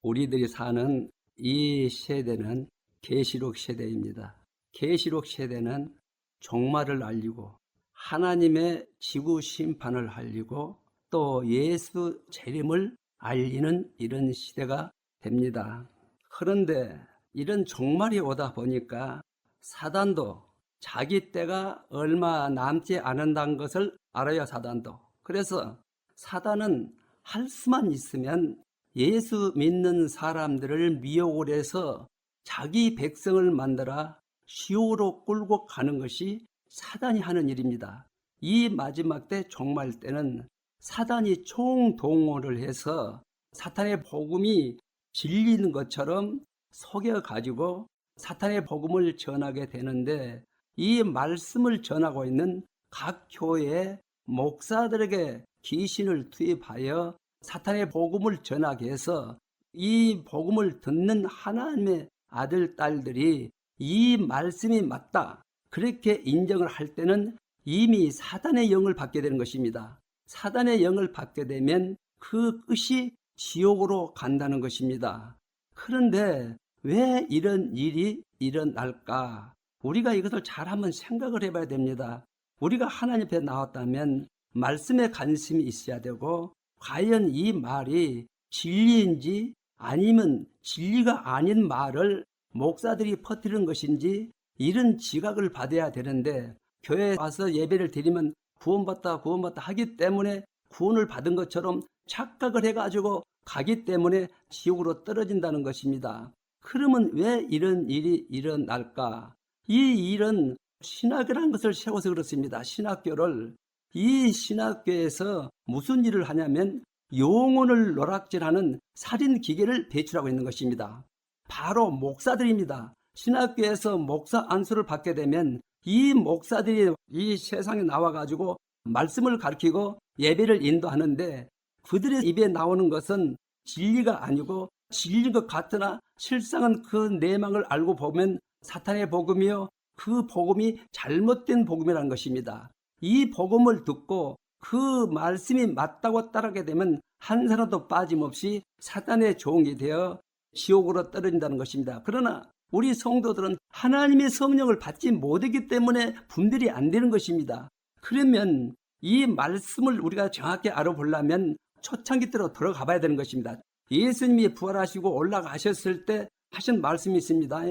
우리들이 사는 이 세대는 계시록 세대입니다. 계시록 세대는 종말을 알리고 하나님의 지구 심판을 알리고 또 예수 재림을 알리는 이런 시대가 됩니다. 그런데 이런 종말이 오다 보니까 사단도 자기 때가 얼마 남지 않는다는 것을 알아요, 사단도. 그래서 사단은 할 수만 있으면 예수 믿는 사람들을 미혹을 해서 자기 백성을 만들어 시오로 끌고 가는 것이 사단이 하는 일입니다. 이 마지막 때 종말 때는 사단이 총동원을 해서 사탄의 복음이 진리인 것처럼 속여가지고 사탄의 복음을 전하게 되는데, 이 말씀을 전하고 있는 각 교회의 목사들에게 귀신을 투입하여 사탄의 복음을 전하게 해서 이 복음을 듣는 하나님의 아들, 딸들이 이 말씀이 맞다 그렇게 인정을 할 때는 이미 사단의 영을 받게 되는 것입니다. 사단의 영을 받게 되면 그 끝이 지옥으로 간다는 것입니다. 그런데 왜 이런 일이 일어날까? 우리가 이것을 잘 한번 생각을 해봐야 됩니다. 우리가 하나님 앞에 나왔다면 말씀에 관심이 있어야 되고, 과연 이 말이 진리인지 아니면 진리가 아닌 말을 목사들이 퍼뜨리는 것인지 이런 지각을 받아야 되는데, 교회에 와서 예배를 드리면 구원받다 하기 때문에 구원을 받은 것처럼 착각을 해가지고 가기 때문에 지옥으로 떨어진다는 것입니다. 그러면 왜 이런 일이 일어날까? 이 일은 신학교라는 것을 세워서 그렇습니다. 신학교를. 이 신학교에서 무슨 일을 하냐면 영혼을 노락질하는 살인 기계를 배출하고 있는 것입니다. 바로 목사들입니다. 신학교에서 목사 안수를 받게 되면 이 목사들이 이 세상에 나와가지고 말씀을 가르치고 예배를 인도하는데, 그들의 입에 나오는 것은 진리가 아니고 진리인 것 같으나 실상은 그 내막을 알고 보면 사탄의 복음이요, 그 복음이 잘못된 복음이라는 것입니다. 이 복음을 듣고 그 말씀이 맞다고 따르게 되면 한 사람도 빠짐없이 사탄의 종이 되어 지옥으로 떨어진다는 것입니다. 그러나 우리 성도들은 하나님의 성령을 받지 못하기 때문에 분별이 안 되는 것입니다. 그러면 이 말씀을 우리가 정확히 알아보려면 초창기 때로 들어가 봐야 되는 것입니다. 예수님이 부활하시고 올라가셨을 때 하신 말씀이 있습니다.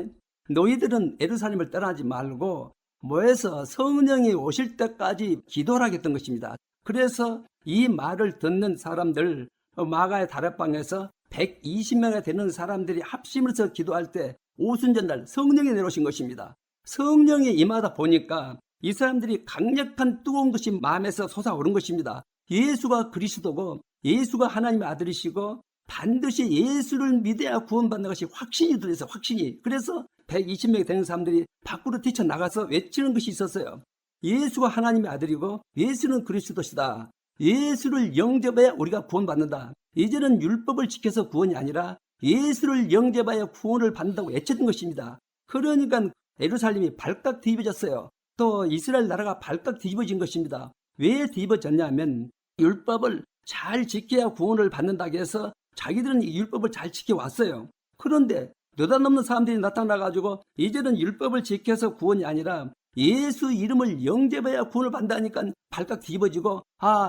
너희들은 예루살렘을 떠나지 말고 모여서 성령이 오실 때까지 기도를 하겠던 것입니다. 그래서 이 말을 듣는 사람들, 마가의 다락방에서 120명이 되는 사람들이 합심해서 기도할 때 오순절날 성령이 내려오신 것입니다. 성령이 임하다 보니까 이 사람들이 강력한 뜨거운 것이 마음에서 솟아오른 것입니다. 예수가 그리스도고 예수가 하나님의 아들이시고 반드시 예수를 믿어야 구원받는 것이 확신이 들어서 확신이. 그래서 120명이 되는 사람들이 밖으로 뛰쳐나가서 외치는 것이 있었어요. 예수가 하나님의 아들이고 예수는 그리스도시다. 예수를 영접해야 우리가 구원받는다. 이제는 율법을 지켜서 구원이 아니라 예수를 영접하여 구원을 받는다고 외쳤던 것입니다. 그러니까 예루살렘이 발칵 뒤집어졌어요. 또 이스라엘 나라가 발칵 뒤집어진 것입니다. 왜 뒤집어졌냐면 율법을 잘 지켜야 구원을 받는다고 해서 자기들은 이 율법을 잘 지켜왔어요. 그런데 느닷없는 사람들이 나타나가지고 이제는 율법을 지켜서 구원이 아니라 예수 이름을 영접해야 구원을 받는다니까 발칵 뒤집어지고,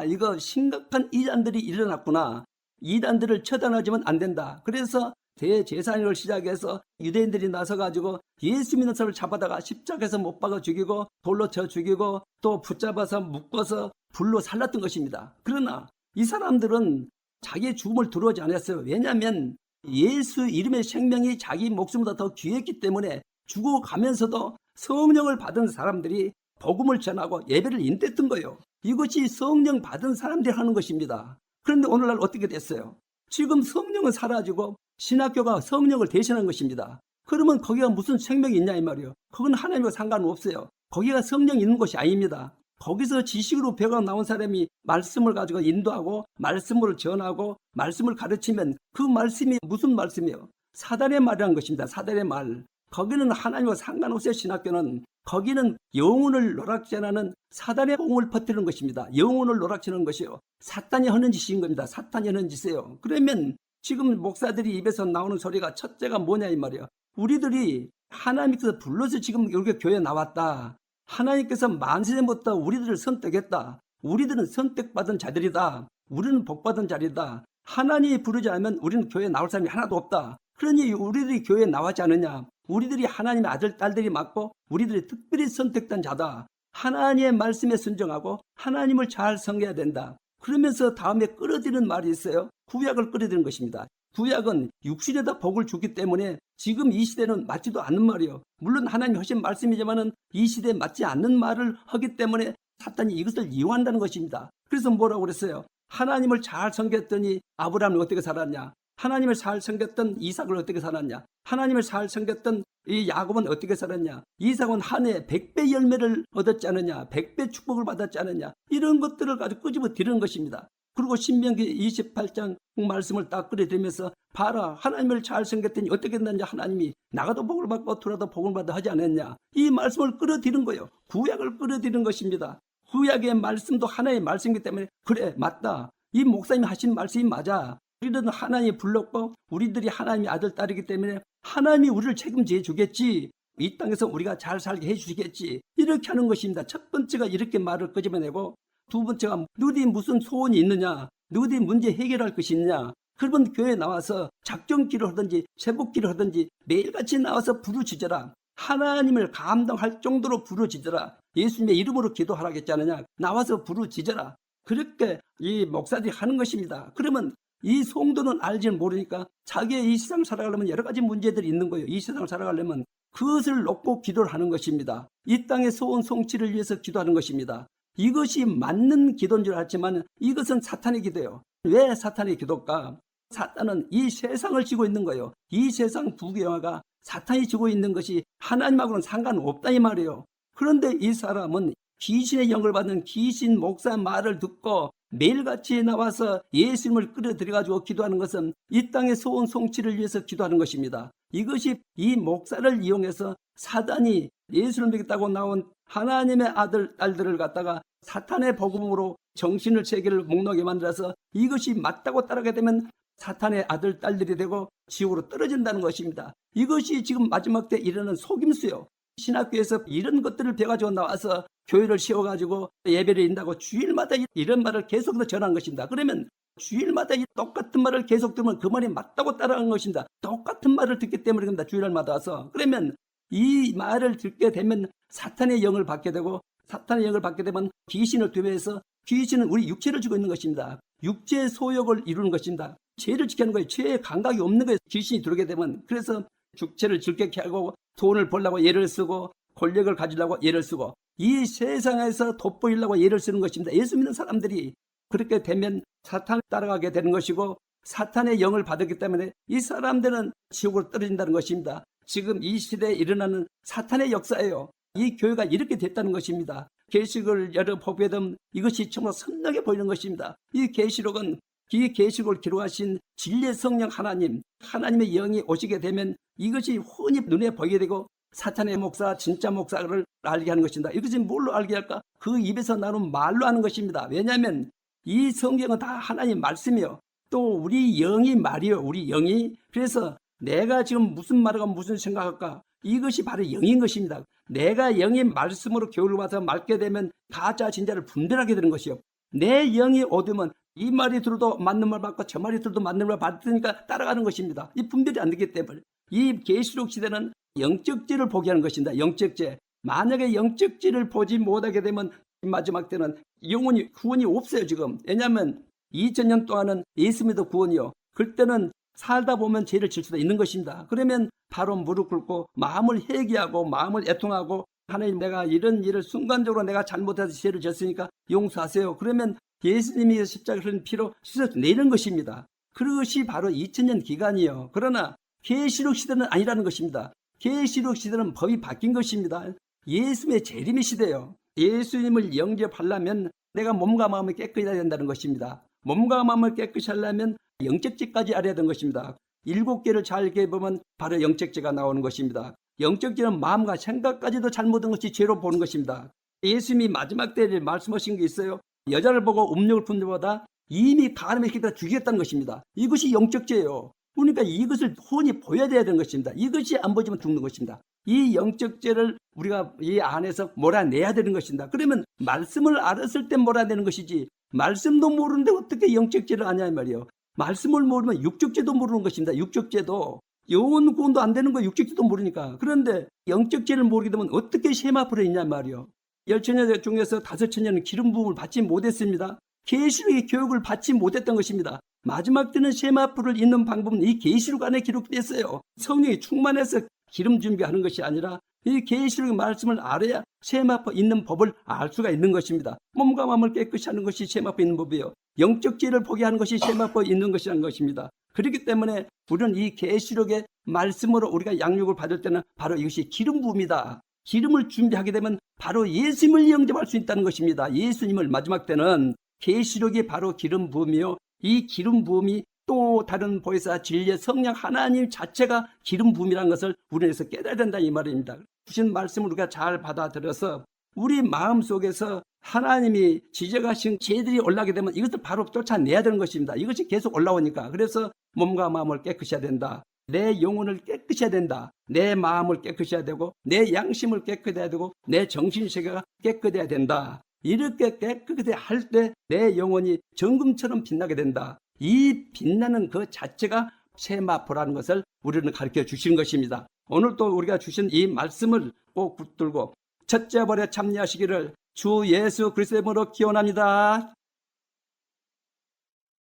이거 심각한 이단들이 일어났구나. 이단들을 처단하지면 안 된다. 그래서 대제사장을 시작해서 유대인들이 나서가지고 예수 믿는 사람을 잡아다가 십자가에서 못 박아 죽이고 돌로 쳐 죽이고 또 붙잡아서 묶어서 불로 살랐던 것입니다. 그러나 이 사람들은 자기의 죽음을 두려워하지 않았어요. 왜냐하면 예수 이름의 생명이 자기 목숨보다 더 귀했기 때문에 죽어가면서도 성령을 받은 사람들이 복음을 전하고 예배를 인도했던 거예요. 이것이 성령 받은 사람들이 하는 것입니다. 그런데 오늘날 어떻게 됐어요? 지금 성령은 사라지고 신학교가 성령을 대신한 것입니다. 그러면 거기가 무슨 생명이 있냐 이 말이에요. 그건 하나님과 상관없어요. 거기가 성령이 있는 것이 아닙니다. 거기서 지식으로 배가 나온 사람이 말씀을 가지고 인도하고 말씀을 전하고 말씀을 가르치면 그 말씀이 무슨 말씀이에요? 사단의 말이라는 것입니다. 사단의 말. 거기는 하나님과 상관없어요. 신학교는. 거기는 영혼을 노락질하는 사단의 공을 퍼뜨리는 것입니다. 영혼을 노락질하는 것이요. 사탄이 하는 짓인 겁니다. 사탄이 하는 짓이에요. 그러면 지금 목사들이 입에서 나오는 소리가 첫째가 뭐냐 이 말이야. 우리들이 하나님께서 불러서 지금 여기 교회에 나왔다. 하나님께서 만세전부터 우리들을 선택했다. 우리들은 선택받은 자들이다. 우리는 복받은 자리다. 하나님이 부르지 않으면 우리는 교회에 나올 사람이 하나도 없다. 그러니 우리들이 교회에 나왔지 않느냐. 우리들이 하나님의 아들, 딸들이 맞고 우리들이 특별히 선택된 자다. 하나님의 말씀에 순종하고 하나님을 잘 섬겨야 된다. 그러면서 다음에 끌어들이는 말이 있어요. 구약을 끌어들이는 것입니다. 구약은 육신에다 복을 주기 때문에 지금 이 시대는 맞지도 않는 말이에요. 물론 하나님이 하신 말씀이지만은 이 시대에 맞지 않는 말을 하기 때문에 사탄이 이것을 이용한다는 것입니다. 그래서 뭐라고 그랬어요? 하나님을 잘 섬겼더니 아브라함은 어떻게 살았냐? 하나님을 잘 섬겼던 이삭을 어떻게 살았냐? 하나님을 잘 섬겼던 이 야곱은 어떻게 살았냐? 이삭은 한 해에 100배 열매를 얻었지 않느냐? 100배 축복을 받았지 않느냐? 이런 것들을 가지고 끄집어 드리는 것입니다. 그리고 신명기 28장 말씀을 딱 끌어들이면서 봐라, 하나님을 잘 섬겼더니 어떻게 됐느냐? 하나님이 나가도 복을 받고 들어도 복을 받아 하지 않았냐? 이 말씀을 끌어들이는 거예요. 구약을 끌어들이는 것입니다. 구약의 말씀도 하나의 말씀이기 때문에 그래, 맞다. 이 목사님이 하신 말씀이 맞아. 우리들은 하나님이 불렀고 우리들이 하나님의 아들, 딸이기 때문에 하나님이 우리를 책임져 주겠지. 이 땅에서 우리가 잘 살게 해주시겠지. 이렇게 하는 것입니다. 첫 번째가 이렇게 말을 끄집어내고, 두 번째가 너희 무슨 소원이 있느냐? 너희 문제 해결할 것이 있느냐? 그러면 교회에 나와서 작정기를 하든지 새복기를 하든지 매일같이 나와서 부르짖어라. 하나님을 감당할 정도로 부르짖어라. 예수님의 이름으로 기도하라고 했지 않느냐? 나와서 부르짖어라. 그렇게 이 목사들이 하는 것입니다. 그러면 이 성도는 알지는 모르니까 자기의 이 세상 살아가려면 여러 가지 문제들이 있는 거예요. 이 세상을 살아가려면 그것을 놓고 기도를 하는 것입니다. 이 땅의 소원 성취를 위해서 기도하는 것입니다. 이것이 맞는 기도인 줄 알지만 이것은 사탄의 기도예요. 왜 사탄의 기도일까? 사탄은 이 세상을 지고 있는 거예요. 이 세상 부귀영화가 사탄이 지고 있는 것이 하나님하고는 상관없다 이 말이에요. 그런데 이 사람은 귀신의 영을 받는 귀신 목사 말을 듣고 매일같이 나와서 예수님을 끌어들여가지고 기도하는 것은 이 땅의 소원 성취를 위해서 기도하는 것입니다. 이것이 이 목사를 이용해서 사단이 예수를 믿겠다고 나온 하나님의 아들, 딸들을 갖다가 사탄의 복음으로 정신을 세계를 목록에 만들어서 이것이 맞다고 따르게 되면 사탄의 아들, 딸들이 되고 지옥으로 떨어진다는 것입니다. 이것이 지금 마지막 때 일어나는 속임수요. 신학교에서 이런 것들을 배워가지고 나와서 교회를 세워가지고 예배를 인다고 주일마다 이런 말을 계속 전하는 것입니다. 그러면 주일마다 이 똑같은 말을 계속 들으면 그 말이 맞다고 따라가는 것입니다. 똑같은 말을 듣기 때문에 그런다. 주일마다 와서. 그러면 이 말을 듣게 되면 사탄의 영을 받게 되고, 사탄의 영을 받게 되면 귀신을 두배해서, 귀신은 우리 육체를 주고 있는 것입니다. 육체의 소욕을 이루는 것입니다. 죄를 지키는 거예요. 죄에 감각이 없는 거예요. 귀신이 들어오게 되면. 그래서 육체를 즐겁게 하고 돈을 벌려고 예를 쓰고 권력을 가지려고 예를 쓰고 이 세상에서 돋보이려고 예를 쓰는 것입니다. 예수 믿는 사람들이 그렇게 되면 사탄을 따라가게 되는 것이고 사탄의 영을 받았기 때문에 이 사람들은 지옥으로 떨어진다는 것입니다. 지금 이 시대에 일어나는 사탄의 역사예요. 이 교회가 이렇게 됐다는 것입니다. 계시록을 열어보게 되면 이것이 정말 선명해 보이는 것입니다. 이 계시록은 이 계시록을 기록하신 진리의 성령 하나님, 하나님의 영이 오시게 되면 이것이 훤히 눈에 보이게 되고 사탄의 목사, 진짜 목사를 알게 하는 것입니다. 이것이 뭘로 알게 할까? 그 입에서 나오는 말로 하는 것입니다. 왜냐하면 이 성경은 다 하나님 말씀이요. 또 우리 영이 말이요. 우리 영이. 그래서 내가 지금 무슨 말을 하고 무슨 생각할까? 이것이 바로 영인 것입니다. 내가 영의 말씀으로 교회를 와서 맑게 되면 가짜 진짜를 분별하게 되는 것이요. 내 영이 어두면 이 말이 들어도 맞는 말 받고 저 말이 들어도 맞는 말 받으니까 따라가는 것입니다. 이 분별이 안 되기 때문에 이 계시록 시대는 영적죄를 보게 하는 것입니다. 영적죄. 만약에 영적죄를 보지 못하게 되면 마지막 때는 영원히 구원이 없어요. 지금. 왜냐하면 2000년 동안은 예수 믿어 구원이요. 그때는 살다 보면 죄를 질 수도 있는 것입니다. 그러면 바로 무릎 꿇고 마음을 회개하고 마음을 애통하고 하나님, 내가 이런 일을 순간적으로 내가 잘못해서 죄를 졌으니까 용서하세요. 그러면 예수님이 십자가를 흘린 피로 씻어내는 것입니다. 그것이 바로 2000년 기간이요. 그러나 계시록 시대는 아니라는 것입니다. 계시록 시대는 법이 바뀐 것입니다. 예수님의 재림의 시대요. 예수님을 영접하려면 내가 몸과 마음을 깨끗이 해야 된다는 것입니다. 몸과 마음을 깨끗이 하려면 영적죄까지 알아야 되는 것입니다. 7개를 잘 보면 바로 영적죄가 나오는 것입니다. 영적죄는 마음과 생각까지도 잘못한 것이 죄로 보는 것입니다. 예수님이 마지막 때에 말씀하신 게 있어요. 여자를 보고 음욕을 품는 것보다 이미 가늠에 기다 죽였다는 것입니다. 이것이 영적 죄예요. 그러니까 이것을 훤히 보여야 되는 것입니다. 이것이 안 보여지면 죽는 것입니다. 이 영적 죄를 우리가 이 안에서 몰아내야 되는 것입니다. 그러면 말씀을 알았을 때 몰아내는 것이지, 말씀도 모르는데 어떻게 영적 죄를 아냐 이 말이에요. 말씀을 모르면 육적 죄도 모르는 것입니다. 육적 죄도 영혼 구원도 안 되는 거 육적 죄도 모르니까. 그런데 영적 죄를 모르게 되면 어떻게 세마포로 있냐 말이에요. 10처녀 중에서 5처녀는 기름 부음을 받지 못했습니다. 계시록의 교육을 받지 못했던 것입니다. 마지막 때는 세마포를 잇는 방법은 이 계시록 안에 기록됐어요. 성령이 충만해서 기름 준비하는 것이 아니라 이 계시록의 말씀을 알아야 세마포 잇는 법을 알 수가 있는 것입니다. 몸과 마음을 깨끗이 하는 것이 세마포 잇는 법이에요. 영적 죄를 보게 하는 것이 세마포 잇는 것이라는 것입니다. 그렇기 때문에 우리는 이 계시록의 말씀으로 우리가 양육을 받을 때는 바로 이것이 기름 부음이다. 기름을 준비하게 되면 바로 예수님을 영접할 수 있다는 것입니다. 예수님을 마지막 때는 계시록이 바로 기름 부음이요. 이 기름 부음이 또 다른 보혜사 진리의 성령 하나님 자체가 기름 부음이라는 것을 우리에서 깨달아야 된다 이 말입니다. 주신 말씀을 우리가 잘 받아들여서 우리 마음속에서 하나님이 지적하신 죄들이 올라가게 되면 이것을 바로 쫓아내야 되는 것입니다. 이것이 계속 올라오니까. 그래서 몸과 마음을 깨끗이 해야 된다. 내 영혼을 깨끗이 해야 된다. 내 마음을 깨끗이 해야 되고 내 양심을 깨끗해야 되고 내 정신세계가 깨끗해야 된다. 이렇게 깨끗하게 할 때 내 영혼이 정금처럼 빛나게 된다. 이 빛나는 그 자체가 세마포라는 것을 우리는 가르쳐 주시는 것입니다. 오늘 또 우리가 주신 이 말씀을 꼭 붙들고 첫째 벌에 참여하시기를 주 예수 그리스도의 이름으로 기원합니다.